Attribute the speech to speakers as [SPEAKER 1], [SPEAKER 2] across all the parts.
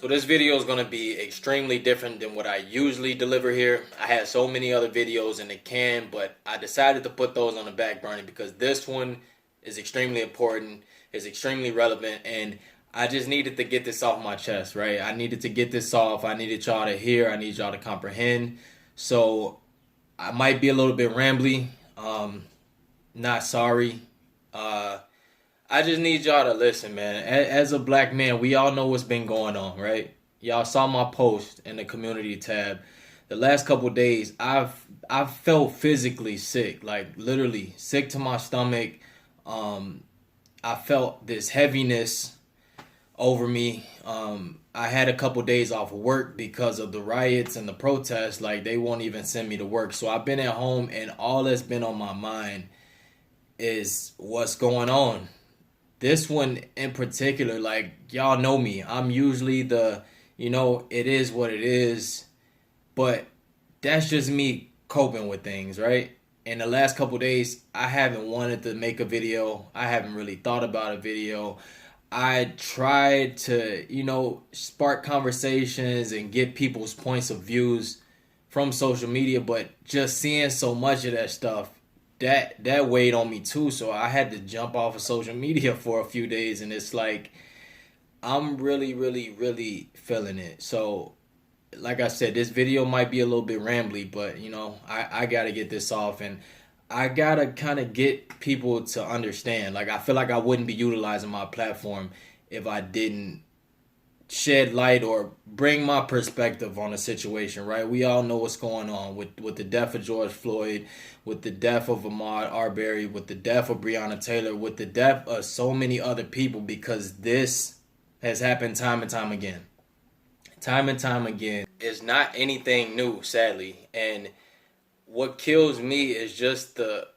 [SPEAKER 1] So this video is going to be extremely different than what I usually deliver here. I had so many other videos in the can, but I decided to put those on the back burner because this one is extremely important, is extremely relevant, and I just needed to get this off my chest, right? I needed to get this off. I needed y'all to hear. I need y'all to comprehend. So I might be a little bit rambly. Not sorry. I just need y'all to listen, man. As a black man, we all know what's been going on, right? Y'all saw my post in the community tab. The last couple of days, I've felt physically sick, like literally sick to my stomach. I felt this heaviness over me. I had a couple days off of work because of the riots and the protests. Like, they won't even send me to work. So I've been at home, and all that's been on my mind is what's going on. This one in particular, like, y'all know me. I'm usually it is what it is. But that's just me coping with things, right? In the last couple days, I haven't wanted to make a video. I haven't really thought about a video. I tried to, spark conversations and get people's points of views from social media, but just seeing so much of that stuff, that weighed on me too. So I had to jump off of social media for a few days, and it's like I'm really, really, really feeling it. So like I said, this video might be a little bit rambly, but I gotta get this off, and I gotta kind of get people to understand. Like, I feel like I wouldn't be utilizing my platform if I didn't shed light or bring my perspective on a situation, right? We all know what's going on with the death of George Floyd, with the death of Ahmaud Arbery, with the death of Breonna Taylor, with the death of so many other people, because this has happened time and time again. Time and time again. It's not anything new, sadly. And what kills me is just the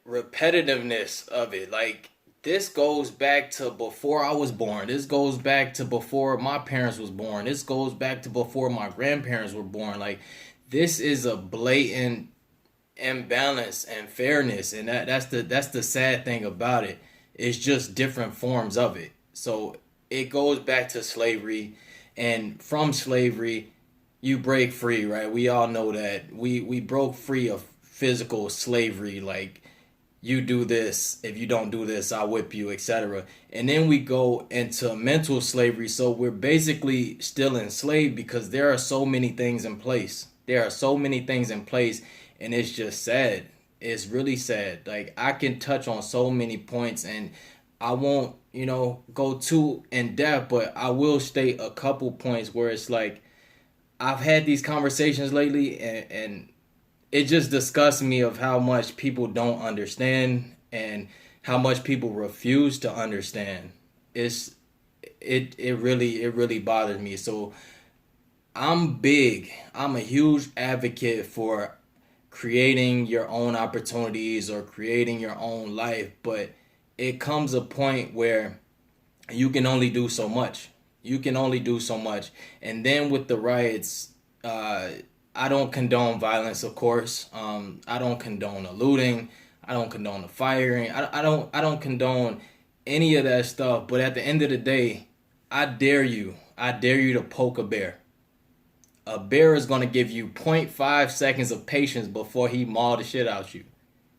[SPEAKER 1] repetitiveness of it. Like, this goes back to before I was born. This goes back to before my parents was born. This goes back to before my grandparents were born. Like, this is a blatant imbalance and fairness, and that's the sad thing about it. It's just different forms of it. So it goes back to slavery, and from slavery you break free, right? We all know that we broke free of physical slavery. Like, you do this, if you don't do this, I'll whip you, etc. And then we go into mental slavery. So we're basically still enslaved because there are so many things in place. There are so many things in place, and it's just sad. It's really sad. Like, I can touch on so many points, and I won't, go too in depth, but I will state a couple points where it's like, I've had these conversations lately, and it just disgusts me of how much people don't understand and how much people refuse to understand. It really bothers me. So I'm a huge advocate for creating your own opportunities or creating your own life, but it comes a point where you can only do so much. You can only do so much. And then with the riots, I don't condone violence, of course. I don't condone the looting. I don't condone the firing. I don't condone any of that stuff. But at the end of the day, I dare you. I dare you to poke a bear. A bear is going to give you 0.5 seconds of patience before he maul the shit out you.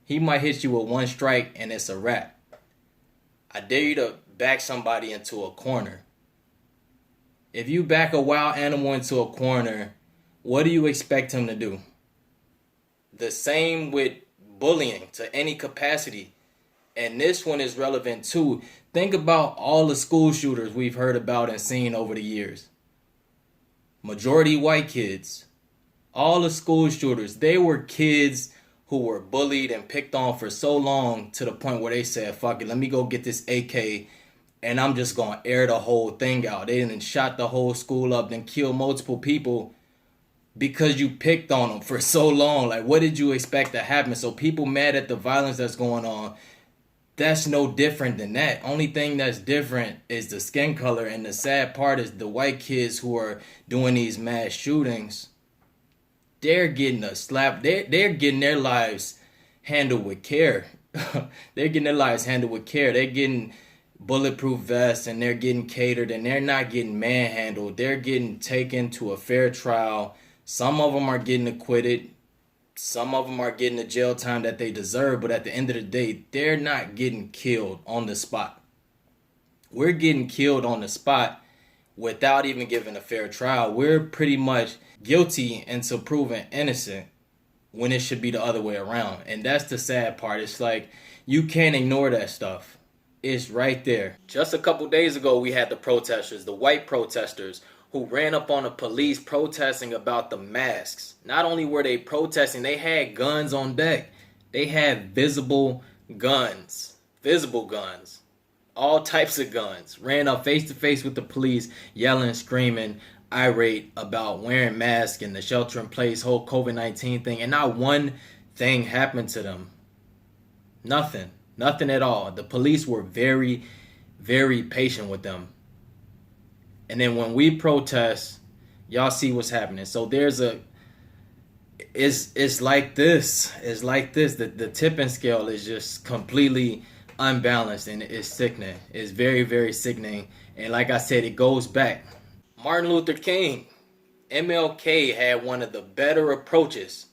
[SPEAKER 1] He might hit you with one strike and it's a wrap. I dare you to back somebody into a corner. If you back a wild animal into a corner, what do you expect him to do? The same with bullying to any capacity. And this one is relevant too. Think about all the school shooters we've heard about and seen over the years. Majority white kids. All the school shooters, they were kids who were bullied and picked on for so long to the point where they said, fuck it, let me go get this AK and I'm just going to air the whole thing out. They done shot the whole school up, then killed multiple people because you picked on them for so long. Like, what did you expect to happen? So people mad at the violence that's going on. That's no different than that. Only thing that's different is the skin color. And the sad part is the white kids who are doing these mass shootings, they're getting a slap. They're getting their lives handled with care. They're getting their lives handled with care. They're getting bulletproof vests and they're getting catered and they're not getting manhandled. They're getting taken to a fair trial. Some of them are getting acquitted. Some of them are getting the jail time that they deserve. But at the end of the day, they're not getting killed on the spot. We're getting killed on the spot without even giving a fair trial. We're pretty much guilty until proven innocent when it should be the other way around. And that's the sad part. It's like you can't ignore that stuff. It's right there. Just a couple days ago, we had the protesters, the white protesters, who ran up on the police protesting about the masks. Not only were they protesting, they had guns on deck. They had visible guns. Visible guns. All types of guns. Ran up face to face with the police, yelling, screaming, irate about wearing masks and the shelter in place whole COVID-19 thing. And not one thing happened to them. Nothing. Nothing at all. The police were very, very patient with them. And then when we protest, y'all see what's happening. So it's like this. It's like this. The tipping scale is just completely unbalanced and it's sickening. It's very, very sickening. And like I said, it goes back. Martin Luther King, MLK had one of the better approaches.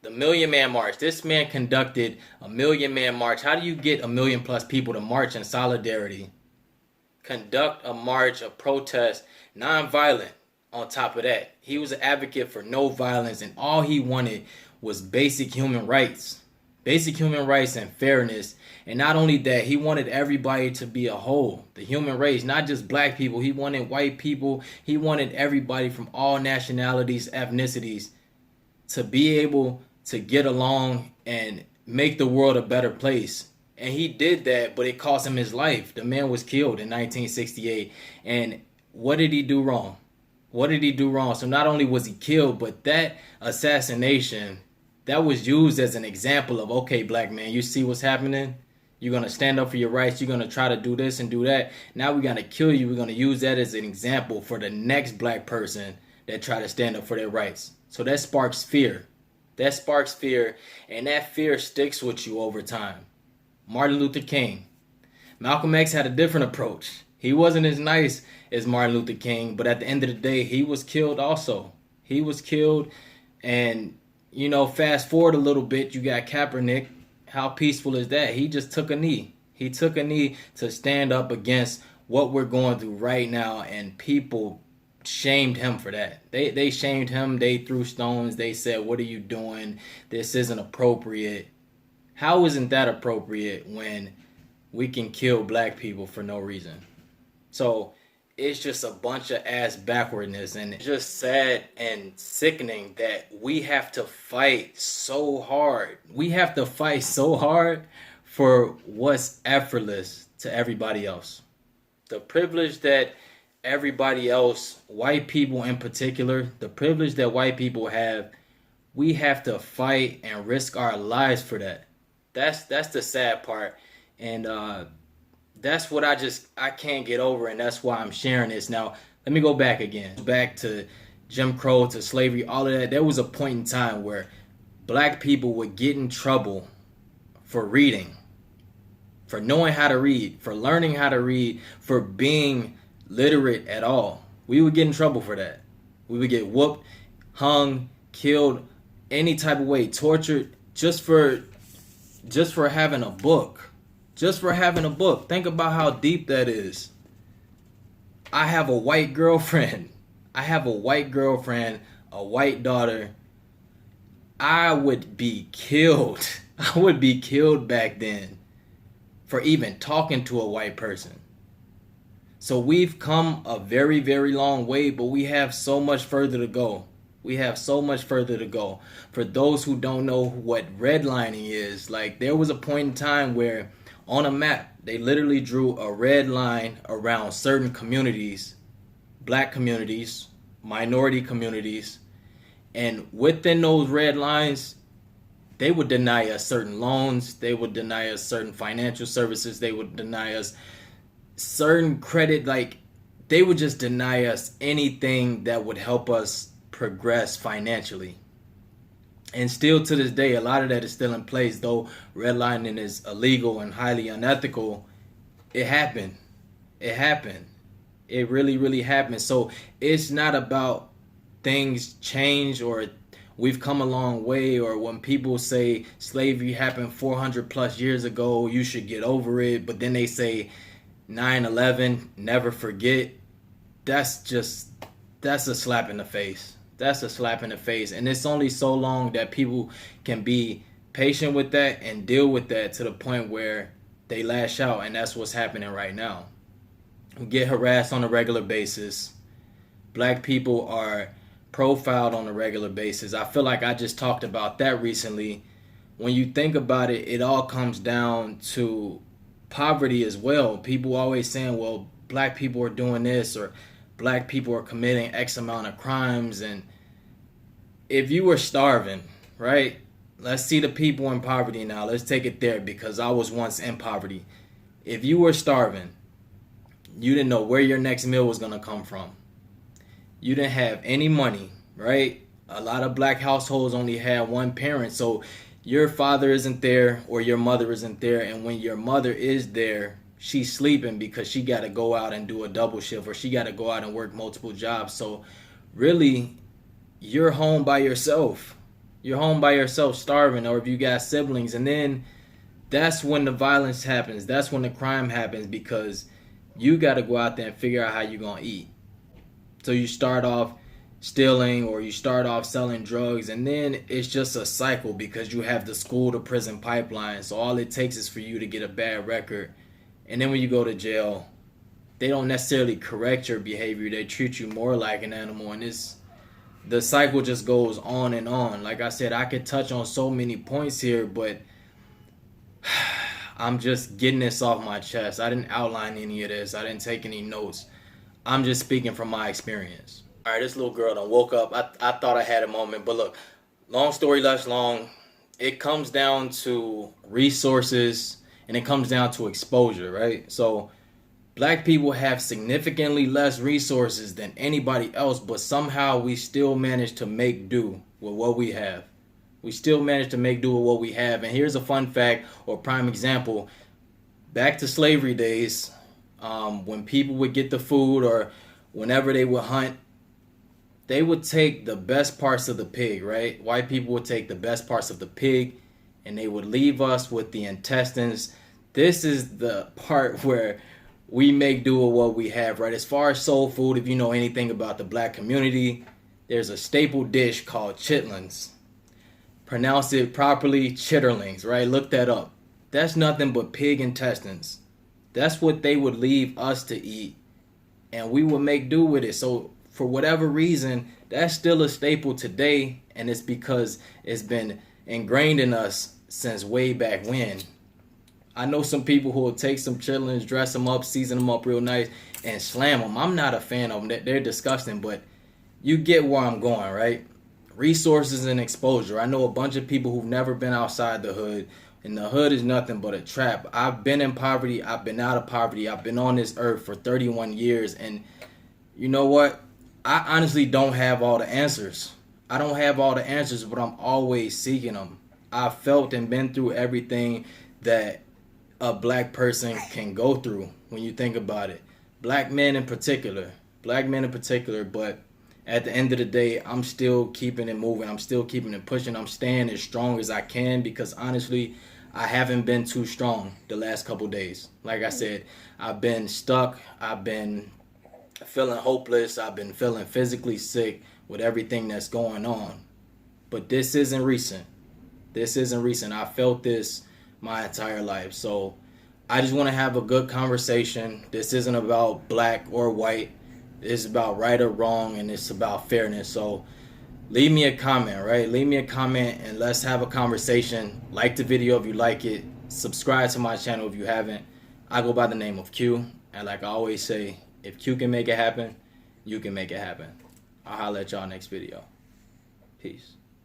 [SPEAKER 1] The Million Man March. This man conducted a Million Man March. How do you get 1 million plus people to march in solidarity? Conduct a march, a protest, non-violent on top of that. He was an advocate for no violence, and all he wanted was basic human rights. Basic human rights and fairness. And not only that, he wanted everybody to be a whole. The human race, not just black people. He wanted white people. He wanted everybody from all nationalities, ethnicities to be able to get along and make the world a better place. And he did that, but it cost him his life. The man was killed in 1968. And what did he do wrong? What did he do wrong? So not only was he killed, but that assassination, that was used as an example of, okay, black man, you see what's happening? You're going to stand up for your rights. You're going to try to do this and do that. Now we're going to kill you. We're going to use that as an example for the next black person that try to stand up for their rights. So that sparks fear. That sparks fear, and that fear sticks with you over time. Martin Luther King. Malcolm X had a different approach. He wasn't as nice as Martin Luther King, but at the end of the day, he was killed also. He was killed, and, you know, fast forward a little bit, you got Kaepernick. How peaceful is that? He just took a knee. He took a knee to stand up against what we're going through right now, and people shamed him for that. They shamed him. They threw stones. They said, what are you doing? This isn't appropriate. How isn't that appropriate when we can kill black people for no reason? So it's just a bunch of ass backwardness, and it's just sad and sickening that we have to fight so hard. We have to fight so hard for what's effortless to everybody else. The privilege that everybody else, white people in particular, the privilege that white people have, we have to fight and risk our lives for that. That's the sad part. And that's what I can't get over, and that's why I'm sharing this. Now, let me go back again. Back to Jim Crow, to slavery, all of that. There was a point in time where black people would get in trouble for reading, for knowing how to read, for learning how to read, for being literate at all. We would get in trouble for that. We would get whooped, hung, killed, any type of way, tortured, just for having a book. Just for having a book. Think about how deep that is. I have a white girlfriend. A white daughter. I would be killed. I would be killed back then for even talking to a white person. So we've come a very, very long way, but we have so much further to go. For those who don't know what redlining is, like, there was a point in time where on a map, they literally drew a red line around certain communities, black communities, minority communities, and within those red lines, they would deny us certain loans, they would deny us certain financial services, they would deny us certain credit, like, they would just deny us anything that would help us progress financially. And still to this day, a lot of that is still in place, though redlining is illegal and highly unethical. It happened. It happened. It really, really happened. So it's not about things change or we've come a long way, or when people say slavery happened 400 plus years ago, you should get over it. But then they say 9/11, never forget. That's just, that's a slap in the face. That's a slap in the face. And it's only so long that people can be patient with that and deal with that to the point where they lash out. And that's what's happening right now. We get harassed on a regular basis. Black people are profiled on a regular basis. I feel like I just talked about that recently. When you think about it, it all comes down to poverty as well. People always saying, well, black people are doing this, or black people are committing X amount of crimes. And if you were starving, right? Let's see the people in poverty now. Let's take it there, because I was once in poverty. If you were starving, you didn't know where your next meal was going to come from. You didn't have any money, right? A lot of black households only had one parent. So your father isn't there or your mother isn't there. And when your mother is there, she's sleeping because she got to go out and do a double shift, or she got to go out and work multiple jobs. So really, you're home by yourself. You're home by yourself starving, or if you got siblings. And then that's when the violence happens. That's when the crime happens, because you got to go out there and figure out how you're going to eat. So you start off stealing, or you start off selling drugs, and then it's just a cycle, because you have the school to prison pipeline. So all it takes is for you to get a bad record. And then when you go to jail, they don't necessarily correct your behavior. They treat you more like an animal. And the cycle just goes on and on. Like I said, I could touch on so many points here, but I'm just getting this off my chest. I didn't outline any of this. I didn't take any notes. I'm just speaking from my experience. All right, this little girl done woke up. I thought I had a moment, but look, long story less long, it comes down to resources, and it comes down to exposure, right? So black people have significantly less resources than anybody else, but somehow we still manage to make do with what we have. We still manage to make do with what we have. And here's a fun fact, or prime example. Back to slavery days, when people would get the food, or whenever they would hunt, they would take the best parts of the pig, right? White people would take the best parts of the pig, and they would leave us with the intestines. This is the part where we make do with what we have, right? As far as soul food, if you know anything about the black community, there's a staple dish called chitlins. Pronounce it properly, chitterlings, right? Look that up. That's nothing but pig intestines. That's what they would leave us to eat, and we would make do with it. So for whatever reason, that's still a staple today, and it's because it's been ingrained in us since way back when. I know some people who will take some chitlins, dress them up, season them up real nice, and slam them. I'm not a fan of them. They're disgusting, but you get where I'm going, right? Resources and exposure. I know a bunch of people who've never been outside the hood, and the hood is nothing but a trap. I've been in poverty. I've been out of poverty. I've been on this earth for 31 years, and you know what? I honestly don't have all the answers. I don't have all the answers, but I'm always seeking them. I've felt and been through everything that a black person can go through when you think about it. Black men in particular, but at the end of the day, I'm still keeping it moving. I'm still keeping it pushing. I'm staying as strong as I can, because honestly, I haven't been too strong the last couple days. Like I said, I've been stuck. I've been feeling hopeless. I've been feeling physically sick with everything that's going on. But this isn't recent. I felt this my entire life. So I just want to have a good conversation. This isn't about black or white. It's about right or wrong, and it's about fairness. So leave me a comment, right? Leave me a comment, and let's have a conversation. Like the video if you like it. Subscribe to my channel if you haven't. I go by the name of Q, and like I always say, if Q can make it happen, you can make it happen. I'll holler at y'all next video. Peace.